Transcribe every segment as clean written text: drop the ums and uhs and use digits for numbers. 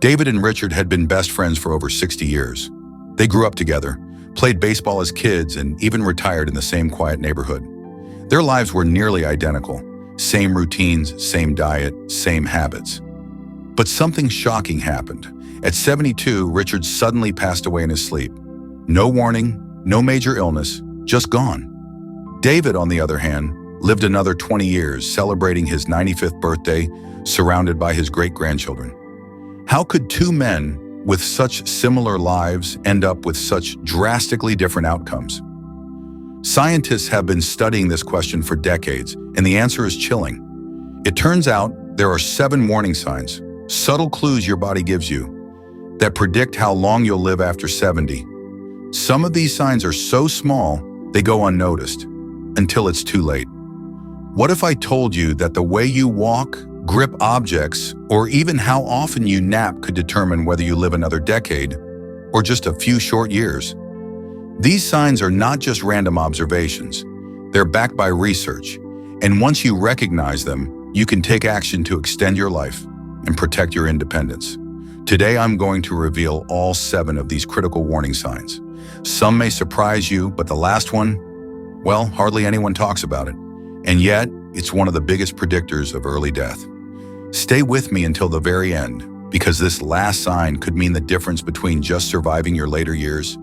David and Richard had been best friends for over 60 years. They grew up together, played baseball as kids, and even retired in the same quiet neighborhood. Their lives were nearly identical. Same routines, same diet, same habits. But something shocking happened. At 72, Richard suddenly passed away in his sleep. No warning, no major illness, just gone. David, on the other hand, lived another 20 years, celebrating his 95th birthday, surrounded by his great-grandchildren. How could two men with such similar lives end up with such drastically different outcomes? Scientists have been studying this question for decades, and the answer is chilling. It turns out there are 7 warning signs, subtle clues your body gives you, that predict how long you'll live after 70. Some of these signs are so small, they go unnoticed, until it's too late. What if I told you that the way you walk, grip objects, or even how often you nap could determine whether you live another decade or just a few short years? These signs are not just random observations. They're backed by research, and once you recognize them, you can take action to extend your life and protect your independence. Today, I'm going to reveal all 7 of these critical warning signs. Some may surprise you, but the last one, well, hardly anyone talks about it. And yet, it's one of the biggest predictors of early death. Stay with me until the very end, because this last sign could mean the difference between just surviving your later years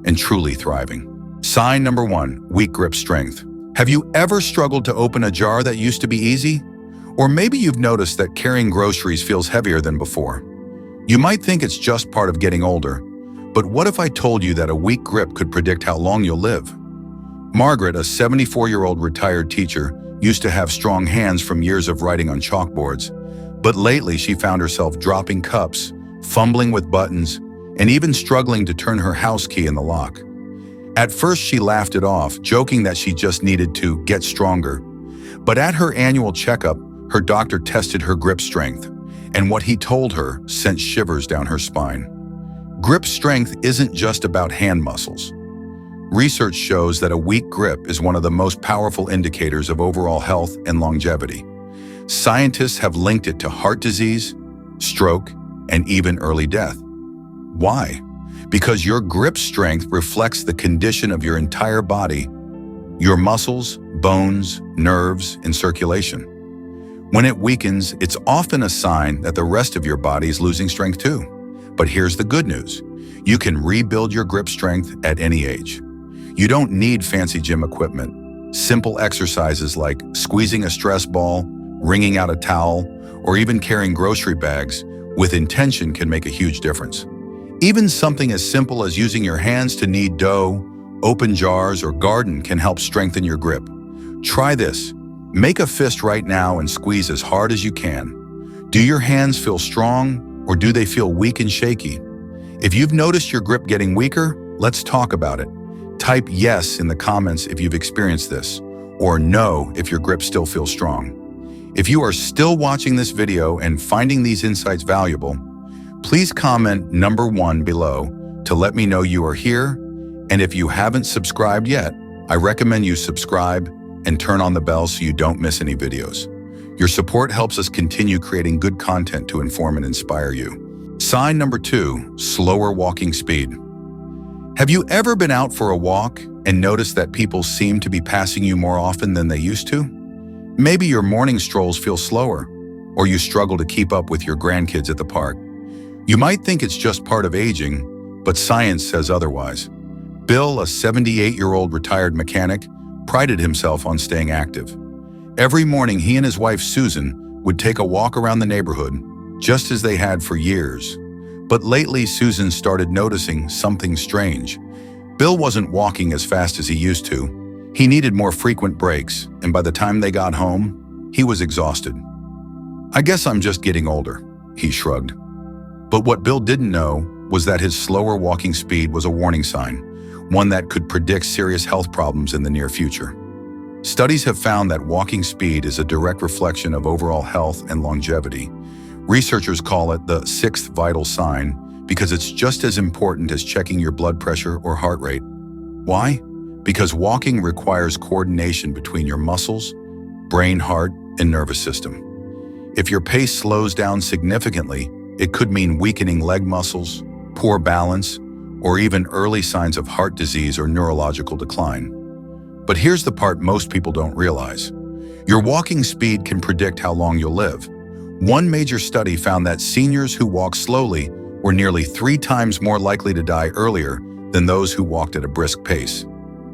and truly thriving. Sign number 1, weak grip strength. Have you ever struggled to open a jar that used to be easy? Or maybe you've noticed that carrying groceries feels heavier than before. You might think it's just part of getting older, but what if I told you that a weak grip could predict how long you'll live? Margaret, a 74-year-old retired teacher, used to have strong hands from years of writing on chalkboards, but lately she found herself dropping cups, fumbling with buttons, and even struggling to turn her house key in the lock. At first, she laughed it off, joking that she just needed to get stronger. But at her annual checkup, her doctor tested her grip strength, and what he told her sent shivers down her spine. Grip strength isn't just about hand muscles. Research shows that a weak grip is one of the most powerful indicators of overall health and longevity. Scientists have linked it to heart disease, stroke, and even early death. Why? Because your grip strength reflects the condition of your entire body, your muscles, bones, nerves, and circulation. When it weakens, it's often a sign that the rest of your body is losing strength too. But here's the good news. You can rebuild your grip strength at any age. You don't need fancy gym equipment. Simple exercises like squeezing a stress ball, wringing out a towel, or even carrying grocery bags with intention can make a huge difference. Even something as simple as using your hands to knead dough, open jars, or garden can help strengthen your grip. Try this. Make a fist right now and squeeze as hard as you can. Do your hands feel strong, or do they feel weak and shaky? If you've noticed your grip getting weaker, let's talk about it. Type yes in the comments if you've experienced this, or no if your grip still feels strong. If you are still watching this video and finding these insights valuable, please comment number 1 below to let me know you are here. And if you haven't subscribed yet, I recommend you subscribe and turn on the bell so you don't miss any videos. Your support helps us continue creating good content to inform and inspire you. Sign number 2, slower walking speed. Have you ever been out for a walk and noticed that people seem to be passing you more often than they used to? Maybe your morning strolls feel slower, or you struggle to keep up with your grandkids at the park. You might think it's just part of aging, but science says otherwise. Bill, a 78-year-old retired mechanic, prided himself on staying active. Every morning, he and his wife, Susan, would take a walk around the neighborhood, just as they had for years. But lately, Susan started noticing something strange. Bill wasn't walking as fast as he used to. He needed more frequent breaks, and by the time they got home, he was exhausted. "I guess I'm just getting older," he shrugged. But what Bill didn't know was that his slower walking speed was a warning sign, one that could predict serious health problems in the near future. Studies have found that walking speed is a direct reflection of overall health and longevity. Researchers call it the 6th vital sign because it's just as important as checking your blood pressure or heart rate. Why? Because walking requires coordination between your muscles, brain, heart, and nervous system. If your pace slows down significantly, it could mean weakening leg muscles, poor balance, or even early signs of heart disease or neurological decline. But here's the part most people don't realize. Your walking speed can predict how long you'll live. One major study found that seniors who walk slowly were nearly 3 times more likely to die earlier than those who walked at a brisk pace.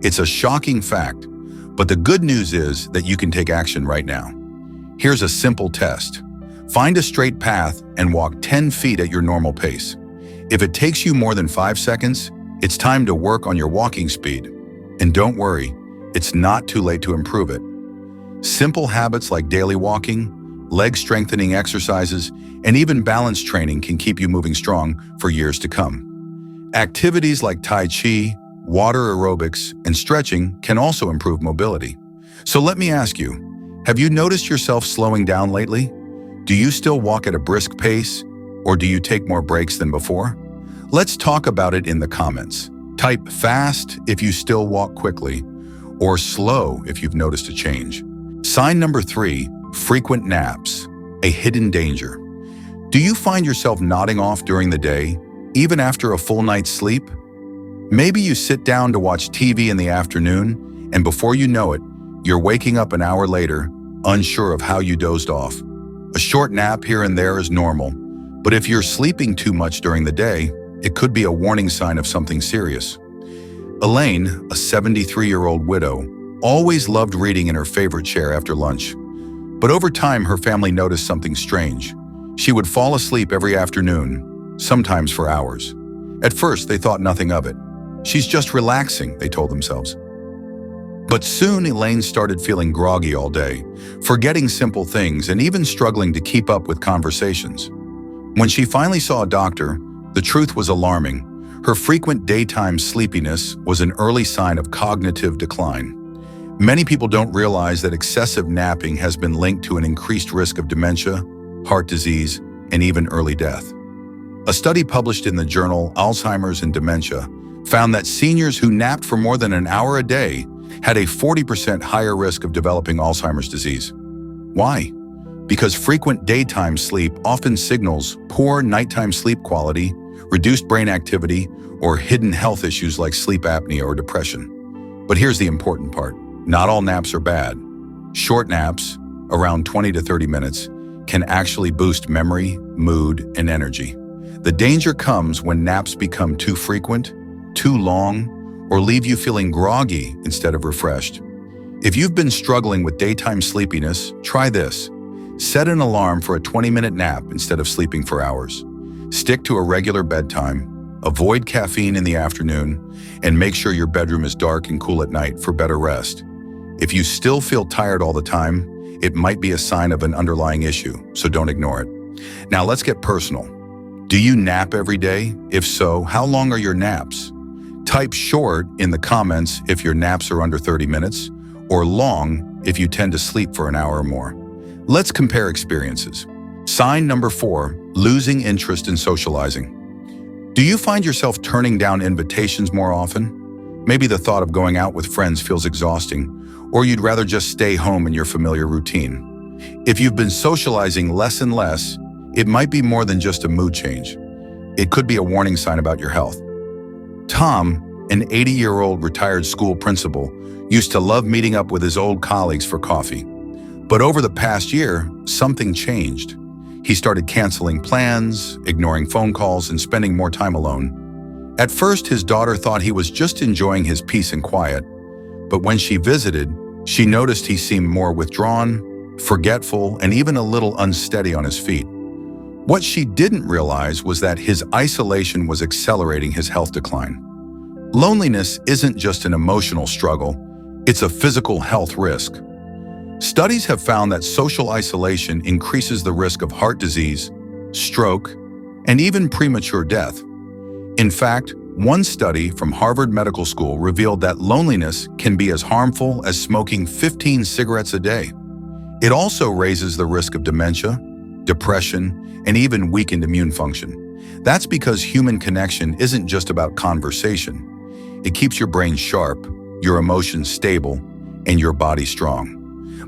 It's a shocking fact, but the good news is that you can take action right now. Here's a simple test. Find a straight path and walk 10 feet at your normal pace. If it takes you more than 5 seconds, it's time to work on your walking speed. And don't worry, it's not too late to improve it. Simple habits like daily walking, leg strengthening exercises, and even balance training can keep you moving strong for years to come. Activities like Tai Chi, water aerobics, and stretching can also improve mobility. So let me ask you, have you noticed yourself slowing down lately? Do you still walk at a brisk pace, or do you take more breaks than before? Let's talk about it in the comments. Type fast if you still walk quickly, or slow if you've noticed a change. Sign number 3, frequent naps, a hidden danger. Do you find yourself nodding off during the day, even after a full night's sleep? Maybe you sit down to watch TV in the afternoon, and before you know it, you're waking up an hour later, unsure of how you dozed off. A short nap here and there is normal, but if you're sleeping too much during the day, it could be a warning sign of something serious. Elaine, a 73-year-old widow, always loved reading in her favorite chair after lunch. But over time, her family noticed something strange. She would fall asleep every afternoon, sometimes for hours. At first, they thought nothing of it. She's just relaxing, they told themselves. But soon, Elaine started feeling groggy all day, forgetting simple things and even struggling to keep up with conversations. When she finally saw a doctor, the truth was alarming. Her frequent daytime sleepiness was an early sign of cognitive decline. Many people don't realize that excessive napping has been linked to an increased risk of dementia, heart disease, and even early death. A study published in the journal Alzheimer's and Dementia found that seniors who napped for more than an hour a day had a 40% higher risk of developing Alzheimer's disease. Why? Because frequent daytime sleep often signals poor nighttime sleep quality, reduced brain activity, or hidden health issues like sleep apnea or depression. But here's the important part. Not all naps are bad. Short naps, around 20 to 30 minutes, can actually boost memory, mood, and energy. The danger comes when naps become too frequent, too long, or leave you feeling groggy instead of refreshed. If you've been struggling with daytime sleepiness, try this. Set an alarm for a 20-minute nap instead of sleeping for hours. Stick to a regular bedtime, avoid caffeine in the afternoon, and make sure your bedroom is dark and cool at night for better rest. If you still feel tired all the time, it might be a sign of an underlying issue, so don't ignore it. Now let's get personal. Do you nap every day? If so, how long are your naps? Type short in the comments if your naps are under 30 minutes, or long if you tend to sleep for an hour or more. Let's compare experiences. Sign number 4, losing interest in socializing. Do you find yourself turning down invitations more often? Maybe the thought of going out with friends feels exhausting, or you'd rather just stay home in your familiar routine. If you've been socializing less and less, it might be more than just a mood change. It could be a warning sign about your health. Tom, an 80-year-old retired school principal, used to love meeting up with his old colleagues for coffee. But over the past year, something changed. He started canceling plans, ignoring phone calls, and spending more time alone. At first, his daughter thought he was just enjoying his peace and quiet. But when she visited, she noticed he seemed more withdrawn, forgetful, and even a little unsteady on his feet. What she didn't realize was that his isolation was accelerating his health decline. Loneliness isn't just an emotional struggle, it's a physical health risk. Studies have found that social isolation increases the risk of heart disease, stroke, and even premature death. In fact, one study from Harvard Medical School revealed that loneliness can be as harmful as smoking 15 cigarettes a day. It also raises the risk of dementia, depression, and even weakened immune function. That's because human connection isn't just about conversation. It keeps your brain sharp, your emotions stable, and your body strong.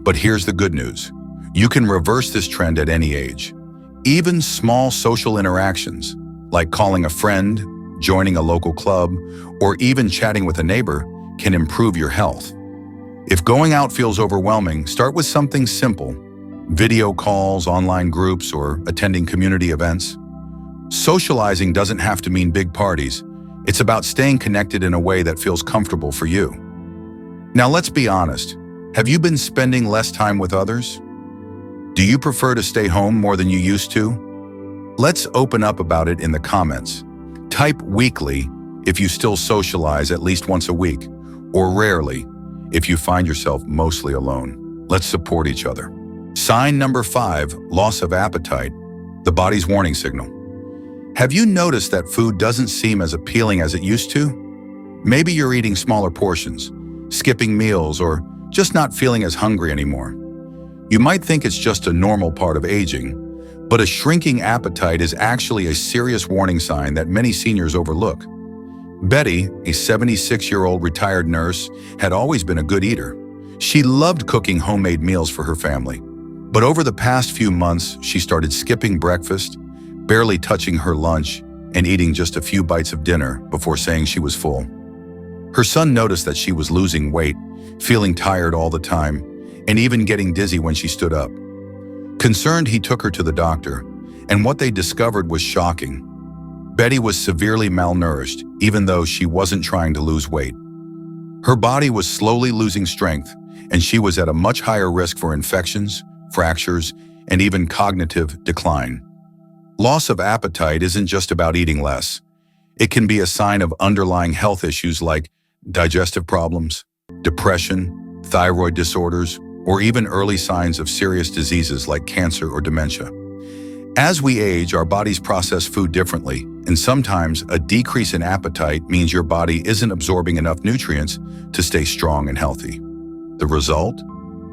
But here's the good news. You can reverse this trend at any age. Even small social interactions, like calling a friend, joining a local club, or even chatting with a neighbor, can improve your health. If going out feels overwhelming, start with something simple: video calls, online groups, or attending community events. Socializing doesn't have to mean big parties. It's about staying connected in a way that feels comfortable for you. Now let's be honest. Have you been spending less time with others? Do you prefer to stay home more than you used to? Let's open up about it in the comments. Type weekly if you still socialize at least once a week, or rarely if you find yourself mostly alone. Let's support each other. Sign number 5, loss of appetite, the body's warning signal. Have you noticed that food doesn't seem as appealing as it used to? Maybe you're eating smaller portions, skipping meals, or just not feeling as hungry anymore. You might think it's just a normal part of aging, but a shrinking appetite is actually a serious warning sign that many seniors overlook. Betty, a 76-year-old retired nurse, had always been a good eater. She loved cooking homemade meals for her family. But over the past few months, she started skipping breakfast, barely touching her lunch, and eating just a few bites of dinner before saying she was full. Her son noticed that she was losing weight, feeling tired all the time, and even getting dizzy when she stood up. Concerned, he took her to the doctor, and what they discovered was shocking. Betty was severely malnourished, even though she wasn't trying to lose weight. Her body was slowly losing strength, and she was at a much higher risk for infections, fractures, and even cognitive decline. Loss of appetite isn't just about eating less. It can be a sign of underlying health issues like digestive problems, depression, thyroid disorders, or even early signs of serious diseases like cancer or dementia. As we age, our bodies process food differently, and sometimes a decrease in appetite means your body isn't absorbing enough nutrients to stay strong and healthy. The result?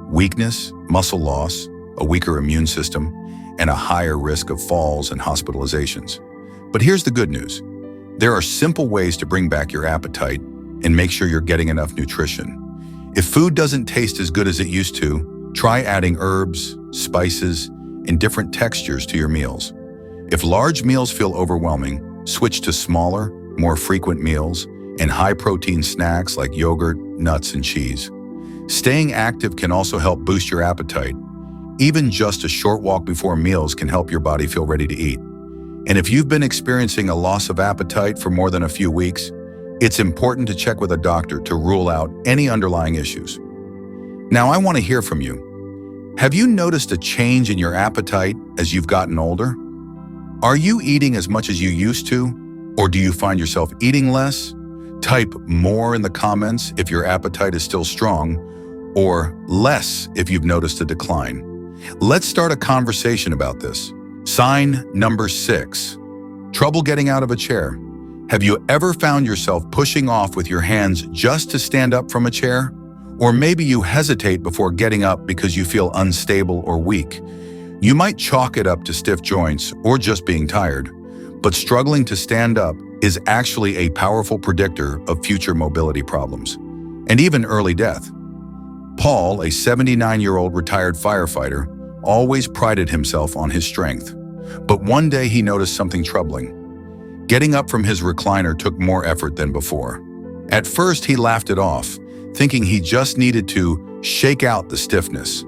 Weakness, muscle loss, a weaker immune system, and a higher risk of falls and hospitalizations. But here's the good news. There are simple ways to bring back your appetite and make sure you're getting enough nutrition. If food doesn't taste as good as it used to, try adding herbs, spices, and different textures to your meals. If large meals feel overwhelming, switch to smaller, more frequent meals and high-protein snacks like yogurt, nuts, and cheese. Staying active can also help boost your appetite. Even just a short walk before meals can help your body feel ready to eat. And if you've been experiencing a loss of appetite for more than a few weeks, it's important to check with a doctor to rule out any underlying issues. Now, I want to hear from you. Have you noticed a change in your appetite as you've gotten older? Are you eating as much as you used to, or do you find yourself eating less? Type more in the comments if your appetite is still strong, or less if you've noticed a decline. Let's start a conversation about this. Sign number 6, trouble getting out of a chair. Have you ever found yourself pushing off with your hands just to stand up from a chair? Or maybe you hesitate before getting up because you feel unstable or weak. You might chalk it up to stiff joints or just being tired, but struggling to stand up is actually a powerful predictor of future mobility problems, and even early death. Paul, a 79-year-old retired firefighter, always prided himself on his strength. But one day he noticed something troubling. Getting up from his recliner took more effort than before. At first, he laughed it off, thinking he just needed to shake out the stiffness.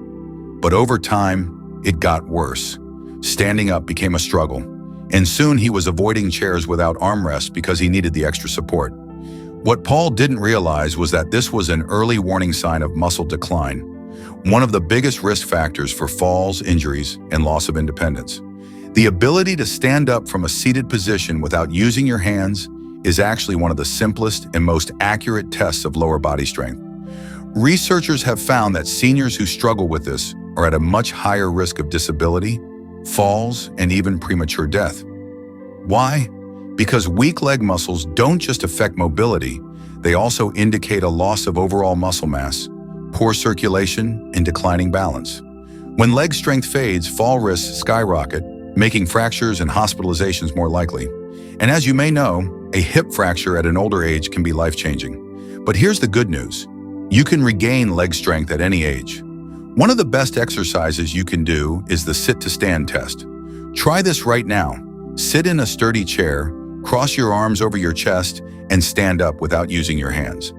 But over time, it got worse. Standing up became a struggle, and soon he was avoiding chairs without armrests because he needed the extra support. What Paul didn't realize was that this was an early warning sign of muscle decline, one of the biggest risk factors for falls, injuries, and loss of independence. The ability to stand up from a seated position without using your hands is actually one of the simplest and most accurate tests of lower body strength. Researchers have found that seniors who struggle with this are at a much higher risk of disability, falls, and even premature death. Why? Because weak leg muscles don't just affect mobility, they also indicate a loss of overall muscle mass, poor circulation, and declining balance. When leg strength fades, fall risks skyrocket, making fractures and hospitalizations more likely. And as you may know, a hip fracture at an older age can be life-changing. But here's the good news. You can regain leg strength at any age. One of the best exercises you can do is the sit-to-stand test. Try this right now. Sit in a sturdy chair, cross your arms over your chest, and stand up without using your hands.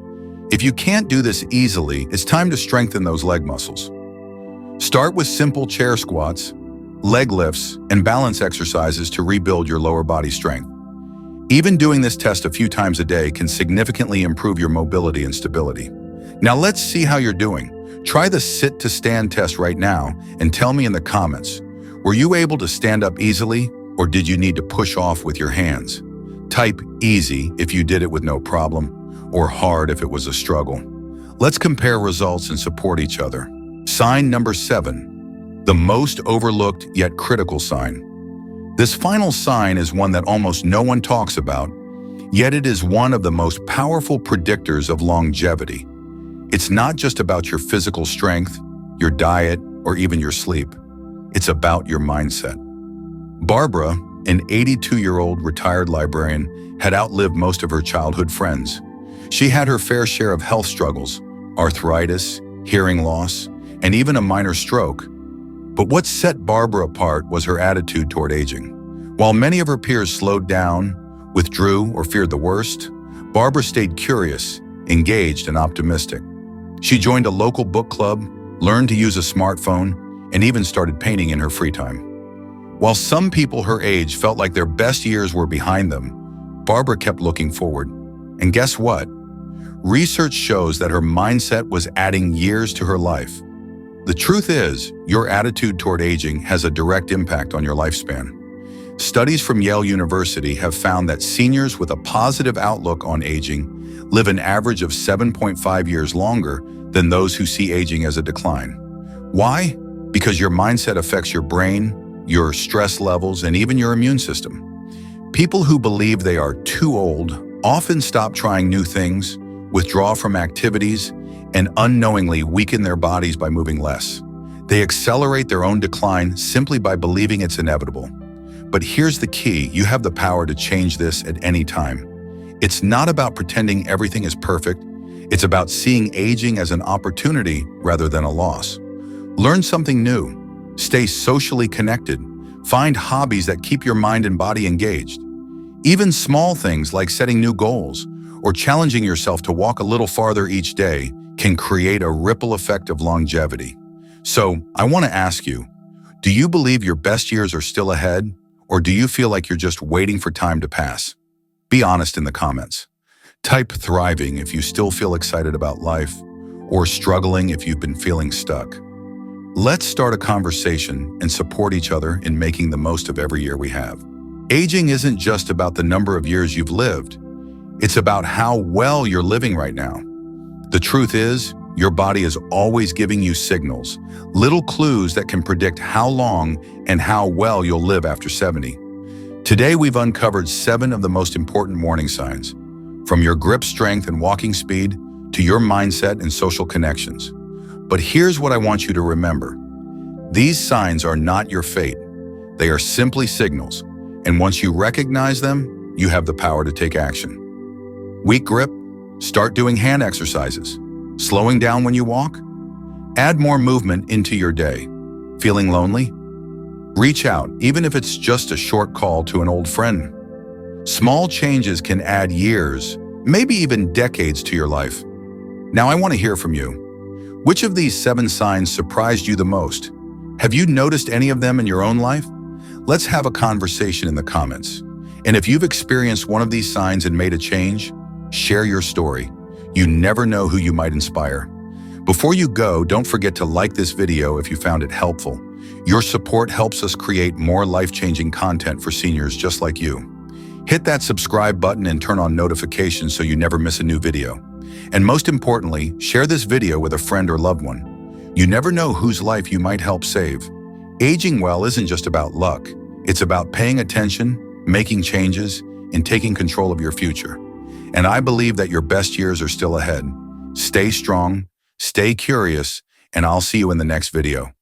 If you can't do this easily, it's time to strengthen those leg muscles. Start with simple chair squats, leg lifts, and balance exercises to rebuild your lower body strength. Even doing this test a few times a day can significantly improve your mobility and stability. Now let's see how you're doing. Try the sit to stand test right now and tell me in the comments, were you able to stand up easily or did you need to push off with your hands? Type easy if you did it with no problem, or hard if it was a struggle. Let's compare results and support each other. Sign number 7, the most overlooked yet critical sign. This final sign is one that almost no one talks about, yet it is one of the most powerful predictors of longevity. It's not just about your physical strength, your diet, or even your sleep. It's about your mindset. Barbara, an 82-year-old retired librarian, had outlived most of her childhood friends. She had her fair share of health struggles, arthritis, hearing loss, and even a minor stroke. But what set Barbara apart was her attitude toward aging. While many of her peers slowed down, withdrew, or feared the worst, Barbara stayed curious, engaged, and optimistic. She joined a local book club, learned to use a smartphone, and even started painting in her free time. While some people her age felt like their best years were behind them, Barbara kept looking forward. And guess what? Research shows that her mindset was adding years to her life. The truth is, your attitude toward aging has a direct impact on your lifespan. Studies from Yale University have found that seniors with a positive outlook on aging live an average of 7.5 years longer than those who see aging as a decline. Why? Because your mindset affects your brain, your stress levels, and even your immune system. People who believe they are too old often stop trying new things, withdraw from activities, and unknowingly weaken their bodies by moving less. They accelerate their own decline simply by believing it's inevitable. But here's the key: you have the power to change this at any time. It's not about pretending everything is perfect. It's about seeing aging as an opportunity rather than a loss. Learn something new. Stay socially connected. Find hobbies that keep your mind and body engaged. Even small things like setting new goals or challenging yourself to walk a little farther each day can create a ripple effect of longevity. So, I want to ask you, do you believe your best years are still ahead, or do you feel like you're just waiting for time to pass? Be honest in the comments. Type thriving if you still feel excited about life, or struggling if you've been feeling stuck. Let's start a conversation and support each other in making the most of every year we have. Aging isn't just about the number of years you've lived. It's about how well you're living right now. The truth is, your body is always giving you signals, little clues that can predict how long and how well you'll live after 70. Today, we've uncovered 7 of the most important warning signs, from your grip strength and walking speed to your mindset and social connections. But here's what I want you to remember. These signs are not your fate. They are simply signals, and once you recognize them, you have the power to take action. Weak grip? Start doing hand exercises. Slowing down when you walk? Add more movement into your day. Feeling lonely? Reach out, even if it's just a short call to an old friend. Small changes can add years, maybe even decades to your life. Now I want to hear from you. Which of these 7 signs surprised you the most? Have you noticed any of them in your own life? Let's have a conversation in the comments. And if you've experienced one of these signs and made a change, share your story. You never know who you might inspire. Before you go, don't forget to like this video if you found it helpful. Your support helps us create more life-changing content for seniors just like you. Hit that subscribe button and turn on notifications so you never miss a new video. And most importantly, share this video with a friend or loved one. You never know whose life you might help save. Aging well isn't just about luck. It's about paying attention, making changes, and taking control of your future. And I believe that your best years are still ahead. Stay strong, stay curious, and I'll see you in the next video.